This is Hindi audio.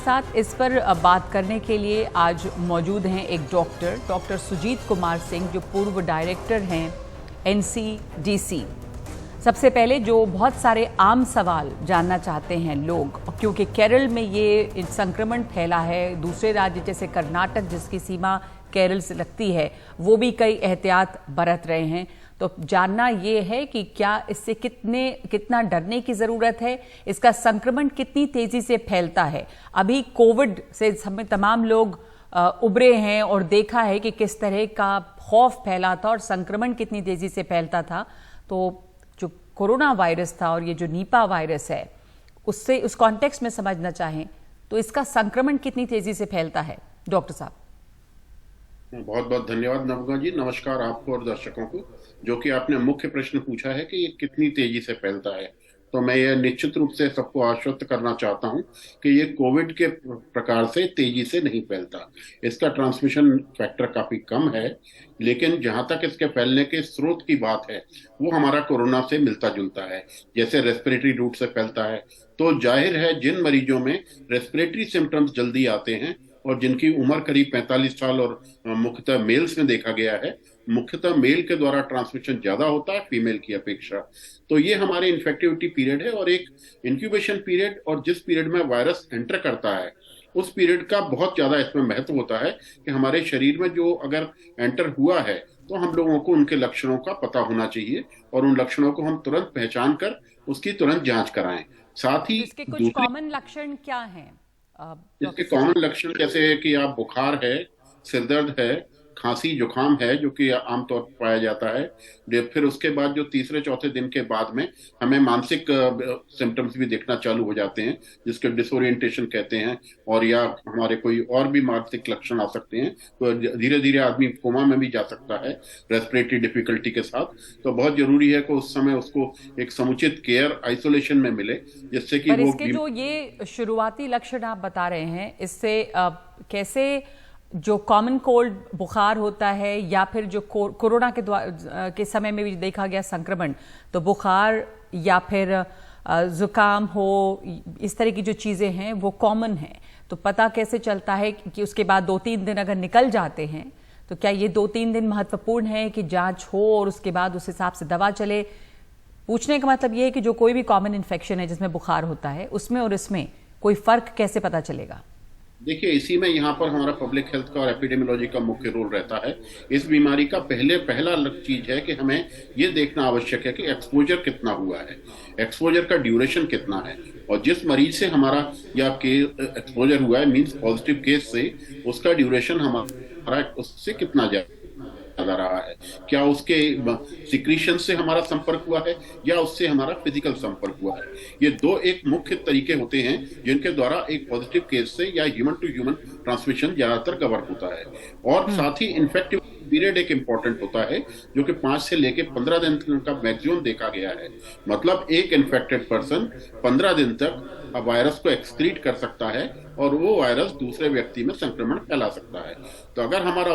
साथ इस पर बात करने के लिए आज मौजूद हैं एक डॉक्टर सुजीत कुमार सिंह, जो पूर्व डायरेक्टर हैं एनसीडीसी। सबसे पहले जो बहुत सारे आम सवाल जानना चाहते हैं लोग, क्योंकि केरल में ये संक्रमण फैला है, दूसरे राज्य जैसे कर्नाटक जिसकी सीमा केरल से लगती है वो भी कई एहतियात बरत रहे हैं। तो जानना ये है कि क्या इससे कितना डरने की ज़रूरत है, इसका संक्रमण कितनी तेज़ी से फैलता है। अभी कोविड से तमाम लोग उबरे हैं और देखा है कि किस तरह का खौफ फैला था और संक्रमण कितनी तेज़ी से फैलता था। तो जो कोरोना वायरस था और ये जो निपा वायरस है, उससे उस कॉन्टेक्स्ट में समझना चाहें तो इसका संक्रमण कितनी तेज़ी से फैलता है। डॉक्टर साहब, बहुत बहुत धन्यवाद नवगा जी। नमस्कार आपको और दर्शकों को। जो कि आपने मुख्य प्रश्न पूछा है कि ये कितनी तेजी से फैलता है, तो मैं ये निश्चित रूप से सबको आश्वस्त करना चाहता हूं कि ये कोविड के प्रकार से तेजी से नहीं फैलता। इसका ट्रांसमिशन फैक्टर काफी कम है, लेकिन जहां तक इसके फैलने के स्रोत की बात है वो हमारा कोरोना से मिलता जुलता है। जैसे रेस्पिरेटरी रूट से फैलता है, तो जाहिर है जिन मरीजों में रेस्पिरेटरी सिम्टम्स जल्दी आते हैं और जिनकी उम्र करीब 45 साल और मुख्यतः मेल्स में देखा गया है, मुख्यतः मेल के द्वारा ट्रांसमिशन ज्यादा होता है फीमेल की अपेक्षा। तो ये हमारे इन्फेक्टिविटी पीरियड है और एक इंक्यूबेशन पीरियड, और जिस पीरियड में वायरस एंटर करता है उस पीरियड का बहुत ज्यादा इसमें महत्व होता है कि हमारे शरीर में जो अगर एंटर हुआ है तो हम लोगों को उनके लक्षणों का पता होना चाहिए और उन लक्षणों को हम तुरंत पहचान कर उसकी तुरंत जांच कराएं। साथ ही इसके कुछ कॉमन लक्षण क्या हैं? इसके कॉमन लक्षण जैसे कि आप बुखार है, सिरदर्द है, खांसी जुकाम है जो कि आमतौर पर पाया जाता है। फिर उसके बाद जो तीसरे चौथे दिन के बाद में हमें मानसिक सिम्टम्स भी दिखना चालू हो जाते हैं, जिसके डिसोरिएंटेशन कहते हैं, और या हमारे कोई और भी मानसिक लक्षण आ सकते हैं। तो धीरे धीरे आदमी कोमा में भी जा सकता है रेस्पिरेटरी डिफिकल्टी के साथ। तो बहुत जरूरी है कि उस समय उसको एक समुचित केयर आइसोलेशन में मिले, जिससे कि वो इसके जो ये शुरुआती लक्षण आप बता रहे हैं, इससे कैसे जो कॉमन कोल्ड बुखार होता है या फिर जो कोरोना के समय में भी देखा गया संक्रमण, तो बुखार या फिर जुकाम हो, इस तरह की जो चीज़ें हैं वो कॉमन हैं, तो पता कैसे चलता है कि उसके बाद 2-3 दिन अगर निकल जाते हैं तो क्या ये 2-3 दिन महत्वपूर्ण है कि जांच हो और उसके बाद उस हिसाब से दवा चले? पूछने का मतलब ये है कि जो कोई भी कॉमन इन्फेक्शन है जिसमें बुखार होता है, उसमें और इसमें कोई फर्क कैसे पता चलेगा? देखिए, इसी में यहाँ पर हमारा पब्लिक हेल्थ का और एपिडेमियोलॉजी का मुख्य रोल रहता है। इस बीमारी का पहला चीज है कि हमें ये देखना आवश्यक है कि एक्सपोजर कितना हुआ है, एक्सपोजर का ड्यूरेशन कितना है, और जिस मरीज से हमारा या एक्सपोजर हुआ है मींस पॉजिटिव केस से, उसका ड्यूरेशन हमारा उससे कितना ज्यादा रहा है। क्या उसके सिक्रीशन से हमारा संपर्क हुआ है या उससे हमारा फिजिकल संपर्क हुआ है। ये दो एक मुख्य तरीके होते हैं जिनके द्वारा एक पॉजिटिव केस से या ह्यूमन टू ह्यूमन ट्रांसमिशन ज्यादातर कवर होता है। और साथ ही इन्फेक्टिव पीरियड एक इंपॉर्टेंट होता है, जो कि 5 से लेके 15 दिन का मैक्सिमम देखा गया है। मतलब एक इन्फेक्टेड पर्सन 15 दिन तक वायरस को एक्सक्रीट कर सकता है और वो वायरस दूसरे व्यक्ति में संक्रमण फैला सकता है। तो अगर हमारा